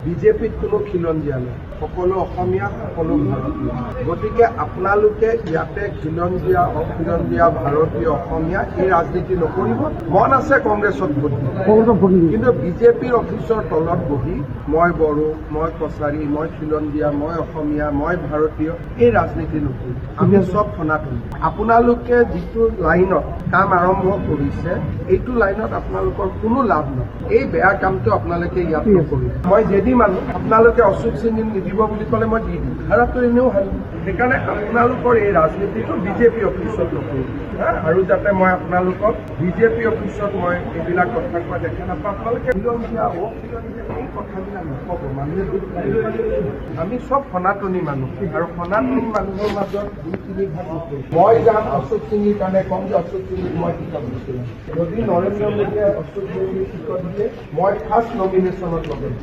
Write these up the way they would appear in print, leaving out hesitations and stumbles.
বিজেপিত কোনো খিলঞ্জীয়া নাই, সকলো অসমীয়া, সকলো ভাৰতীয়। গতিকে আপোনালোকে ইয়াতে খিলঞ্জীয়া, অখিলঞ্জীয়া, ভাৰতীয়, অসমীয়া এই ৰাজনীতি নকৰিব। মন আছে কংগ্ৰেছত ভোট দিব, কিন্তু বিজেপিৰ অফিচৰ তলত বহি মই বড়ো, মই কছাৰী, মই খিলঞ্জীয়া, মই অসমীয়া, মই ভাৰতীয় এই ৰাজনীতি নকৰিব। আমি চব সনাতনী। আপোনালোকে যিটো লাইনত কাম আৰম্ভ কৰিছে এইটো লাইনত আপোনালোকৰ কোনো লাভ নাই। এই বেয়া কামটো আপোনালোকে ইয়াত নকৰিব। মই যেদি মানুহ আপোনালোকে অশোক সিংক নিদিব বুলি ক'লে মই দি দিম, হাৰাতো এনেও হাৰিম। সেইকাৰণে আপোনালোকৰ এই ৰাজনীতিটো বিজেপি অফিচত নকৰিব আৰু যাতে মই আপোনালোকক বিজেপি অফিচত মই এইবিলাক কথা কোৱা দেখা নাপাওঁ। আপোনালোকে খিলঞ্জীয়া, অখিলঞ্জীয়া এই কথাবিলাক নক'ব। মানুহে দুখ পায়। আমি চব সনাতনী মানুহ আৰু সনাতনী মানুহৰ মাজত দুই তিনি ভাগ নকৰোঁ। মই যাম অশোক সিংৰ কাৰণে কম যে অশোক সিংক মই টিকট দিছিলোঁ। যদি নৰেন্দ্ৰ মোদীয়ে অশোক সিংক টিকট দিয়ে মই ফাৰ্ষ্ট নমিনেশ্যনত লগাম।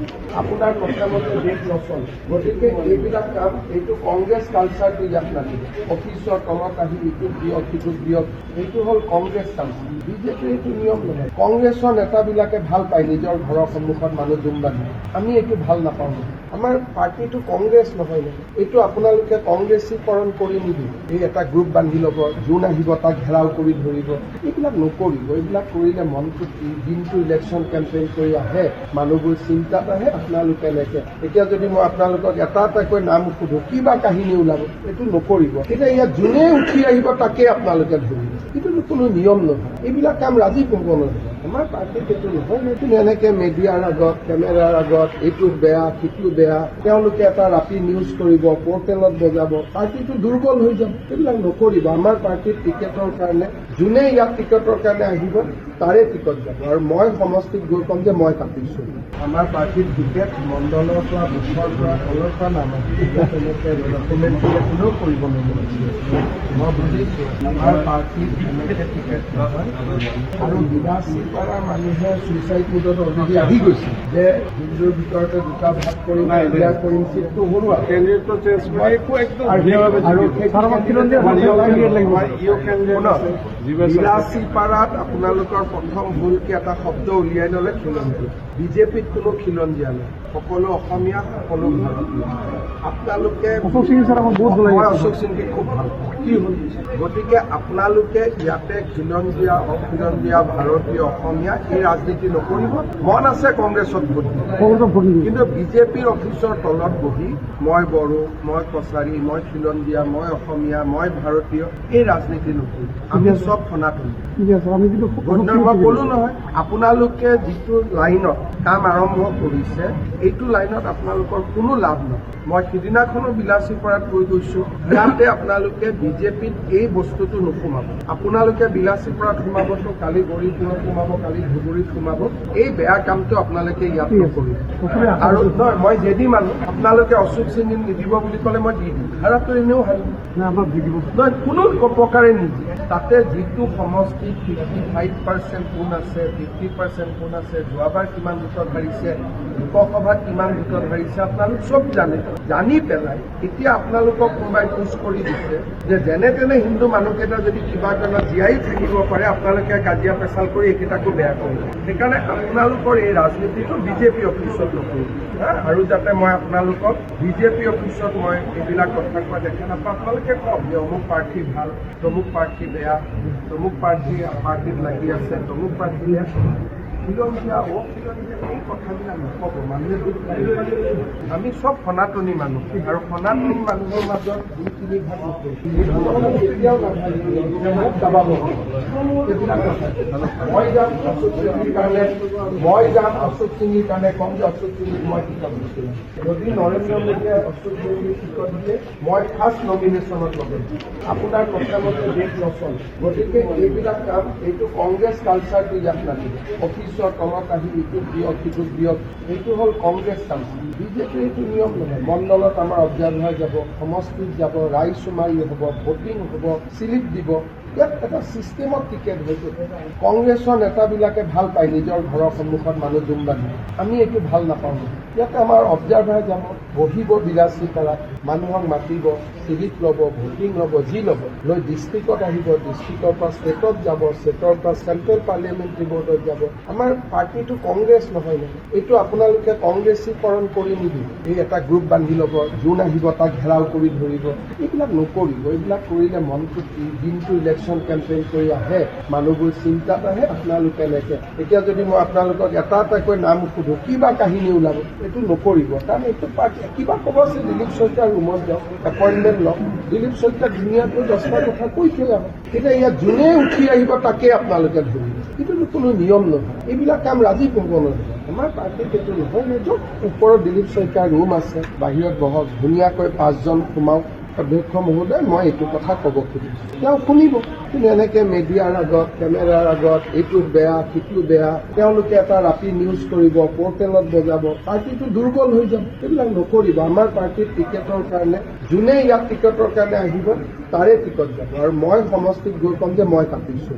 আপোনাৰ কথামতে দেশ নচল। গতিকে এইবিলাক কাম এইটো কংগ্ৰেছ কালচাৰটো ইয়াত নাথাকিব। অফিচৰ তলত আহি ইটোক দিয়ক সিটোক দিয়ক, এইটো হ'ল কংগ্ৰেছ কালচাৰ। বিজেপিৰ এইটো নিয়ম নহয়। কংগ্ৰেছৰ নেতাবিলাকে ভাল পায় নিজৰ ঘৰৰ সন্মুখত মানুহ জুম বান্ধি। আমি এইটো ভাল নাপাওঁ। আমাৰ পাৰ্টিটো কংগ্ৰেছ নহয় ন, এইটো আপোনালোকে কংগ্ৰেছীকৰণ কৰি নিদিব। এই এটা গ্ৰুপ বান্ধি ল'ব, যোন আহিব তাক ঘেৰাও কৰি ধৰিব, এইবিলাক নকৰিব। এইবিলাক কৰিলে মনটো দিনটো ইলেকশ্যন কেম্পেইন কৰি আহে, মানুহবোৰ চিন্তাত আহে। আপোনালোকে এনেকে এতিয়া যদি মই আপোনালোকক এটা এটাকৈ নাম সোধো কিবা কাহিনী ওলাব, এইটো নকৰিব। এতিয়া ইয়াত যোনে উঠি আহিব তাকে আপোনালোকে ধৰিব। এইটো কোনো নিয়ম নহয়। এইবিলাক কাম ৰাজি কৰিব নহয়। আমাৰ পাৰ্টিত এইটো নহয়। এইটো এনেকে মিডিয়াৰ আগত, কেমেৰাৰ আগত এইটো বেয়া সিটো বেয়া, তেওঁলোকে এটা ৰাতি নিউজ কৰিব, পৰ্টেলত বজাব, পাৰ্টিটো দুৰ্বল হৈ যাব। এইবিলাক নকৰিব। আমাৰ পাৰ্টিত টিকেটৰ কাৰণে যোনে ইয়াত টিকেটৰ কাৰণে আহিব তাৰে টিকট যাব। আৰু মই সমষ্টিত গৈ ক'ম যে মই কাটিছোঁ। আমাৰ পাৰ্টিত টিকেট মণ্ডলৰ পৰা বুথৰ পৰা তলৰ পৰা নাম আছে। তেনেকৈ ডকুমেণ্ট কোনেও কৰিব নোৱাৰিব। মই বুজিছোঁ আমাৰ পাৰ্টিত এনেকৈ টিকেট নহয়। আৰু বিৰাশী পৰা মানুহে ছুইচাইড মোডত অলৰেডি আহি গৈছে যে হিন্দুৰ ভিতৰতে দুটা ভাগ কৰিম, এয়া কৰিম, চিটটো হৰুৱা বিলাসী পাৰাত আপোনালোকৰ প্ৰথম ভুলকে এটা শব্দ উলিয়াই ল'লে খিলঞ্জীয়া। বিজেপিত কোনো খিলঞ্জীয়া নাই, সকলো অসমীয়া, সকলো ভাৰতীয়। আপোনালোকে মই অশোক সিংকে খুব ভাল পাওঁ। কি হ'ল? গতিকে আপোনালোকে ইয়াতে খিলঞ্জীয়া, অখিলঞ্জীয়া, ভাৰতীয়, অসমীয়া এই ৰাজনীতি নকৰিব। মন আছে কংগ্ৰেছত ভোট দিব, কিন্তু বিজেপিৰ অফিচৰ তলত বহি মই বড়ো, মই কছাৰী, মই খিলঞ্জীয়া, মই অসমীয়া, মই ভাৰতীয় এই ৰাজনীতি নকৰিব। আমি চব সনাতনী। মই ক'লো নহয়, আপোনালোকে যিটো লাইনত কাম আৰম্ভ কৰিছে এইটো লাইনত আপোনালোকৰ কোনো লাভ নাই। মই সিদিনাখনো বিলাসী পৰাত কৈ গৈছোঁ, ইয়াতে আপোনালোকে বিজেপিত এই বস্তুটো নোসোমাব। আপোনালোকে বিলাসী পৰাত সোমাবতো, কালি গৌৰীপুৰত সোমাব, কালি ধুবুৰীত সোমাব। এই বেয়া কামটো আপোনালোকে ইয়াত নকৰিব। আৰু নহয়, মই যেদি মানুহ আপোনালোকে অশোক সিংক নিদিব বুলি ক'লে মই দি দিম, হাৰাতো এনেও হাৰিম। নহয়, কোনো প্ৰকাৰে নিদিয়ে। তাতে যিটো সমষ্টিত 55% কোন আছে, 50% কোন আছে, যোৱাবাৰ কিমান ভোটত হাৰিছে, লোকসভাত কিমান ভোটত হাৰিছে, আপোনালোক চব জানে। জানি পেলাই এতিয়া আপোনালোকক কোনোবাই পুছ কৰি দিছে যে যেনে তেনে হিন্দু মানুহকেইটা যদি কিবা কাৰণত জীয়াই থাকিব পাৰে, আপোনালোকে কাজিয়া পেচাল কৰি এইকেইটাকো বেয়া কৰিব। সেইকাৰণে আপোনালোকৰ এই ৰাজনীতিটো বিজেপি অফিচত নকৰিব আৰু যাতে মই আপোনালোকক বিজেপি অফিচত মই এইবিলাক কথা কোৱা দেখা নাপাওঁ। আপোনালোকে কওক যে অমুক প্ৰাৰ্থী ভাল, তমুক প্ৰাৰ্থী বেয়া, তমুক পাৰ্টিত লাগি আছে, তমুক প্ৰাৰ্থী বেয়া। খিলঞ্জীয়া, অখিলঞ্জীয়া এই কথাবিলাক নক'ব। মানুহে দুখ পায়। আমি চব সনাতনী মানুহ আৰু সনাতনী মানুহৰ মাজত দুই তিনি ভাগ নকৰোঁ। কেতিয়াও নাথাকিব। মই যাম অশোক সিংৰ কাৰণে কম যে অশোক সিংক মই টিকট দিছিলোঁ। যদি নৰেন্দ্ৰ মোদীয়ে অশোক সিংক টিকট দিয়ে মই ফাৰ্ষ্ট নমিনেশ্যনত লগাম। আপোনাৰ কথামতে দেশ নচল। গতিকে এইবিলাক কাম এইটো কংগ্ৰেছ কালচাৰটো ইয়াত নাথাকিব। অফিচৰ তলত আহি ইটোক দিয়ক সিটোক দিয়ক, এইটো হ'ল কংগ্ৰেছ কালচাৰ। বিজেপিৰ এইটো নিয়ম নহয়। মণ্ডলত আমাৰ অবজাৰ্ভাৰ যাব, সমষ্টিত যাব, ৰাইজচুমাৰী হ'ব, ভোটিং হ'ব, শ্লিপ দিব। ইয়াত এটা ছিষ্টেমত টিকেট হৈছে কংগ্ৰেছৰ নেতাবিলাকে ভাল পায় নিজৰ ঘৰৰ সন্মুখত মানুহ জুম বান্ধি আমি এইটো ভাল নাপাওঁ ইয়াতে আমাৰ অবজাৰ্ভাৰ যাব বহিব 82 পাৰাত মানুহক মাতিব চিভিক ল'ব ভোটিং ল'ব যি ল'ব লৈ ডিষ্ট্ৰিক্টত আহিব ডিষ্ট্ৰিক্টৰ পৰা ষ্টেটত যাব ষ্টেটৰ পৰা চেণ্ট্ৰেল পাৰ্লিয়ামেণ্টাৰী বৰ্ডত যাব আমাৰ পাৰ্টিটো কংগ্ৰেছ নহয় নহয় এইটো আপোনালোকে কংগ্ৰেছীকৰণ কৰি নিদিব এই এটা গ্ৰুপ বান্ধি ল'ব যোন আহিব তাক ঘেৰাও কৰি ধৰিব এইবিলাক নকৰিব এইবিলাক কৰিলে মনটো দিনটো ইলেকশ্যন কেম্পেইন কৰি আহে মানুহবোৰ চিন্তাত আহে আপোনালোকে এনেকে এতিয়া যদি মই আপোনালোকক এটা এটাকৈ নাম সোধো কিবা কাহিনী ওলাব এইটো নকৰিব কাৰণ এইটো পাৰ্টি কিবা ক'ব আছে দিলীপ শইকীয়াৰ ৰুমত যাওক এপইণ্টমেণ্ট লওক দিলীপ শইকীয়া ধুনীয়াকৈ 10টা কথা কৈ থৈ আহক তেতিয়া ইয়াত যোনে উঠি আহিব তাকে আপোনালোকে ধৰিব এইটো কোনো নিয়ম নহয় এইবিলাক কাম ৰাজীৱ ভৱনত আমাৰ পাৰ্টিত এইটো নহয় য'ত ওপৰত দিলীপ শইকীয়াৰ ৰুম আছে বাহিৰত বহক ধুনীয়াকৈ 5জন সোমাওক অধ্যক্ষ মহোদয় মই এইটো কথা ক'ব খুজিছোঁ তেওঁ শুনিব কিন্তু এনেকে মিডিয়াৰ আগত কেমেৰাৰ আগত এইটো বেয়া সিটো বেয়া তেওঁলোকে এটা ৰাতি নিউজ কৰিব পৰ্টেলত বজাব পাৰ্টিটো দুৰ্বল হৈ যাব এইবিলাক নকৰিব আমাৰ পাৰ্টিৰ টিকেটৰ কাৰণে যোনে ইয়াত টিকেটৰ কাৰণে আহিব তাৰে টিকট যাব আৰু মই সমষ্টিত গৈ ক'ম যে মই কাটিছোঁ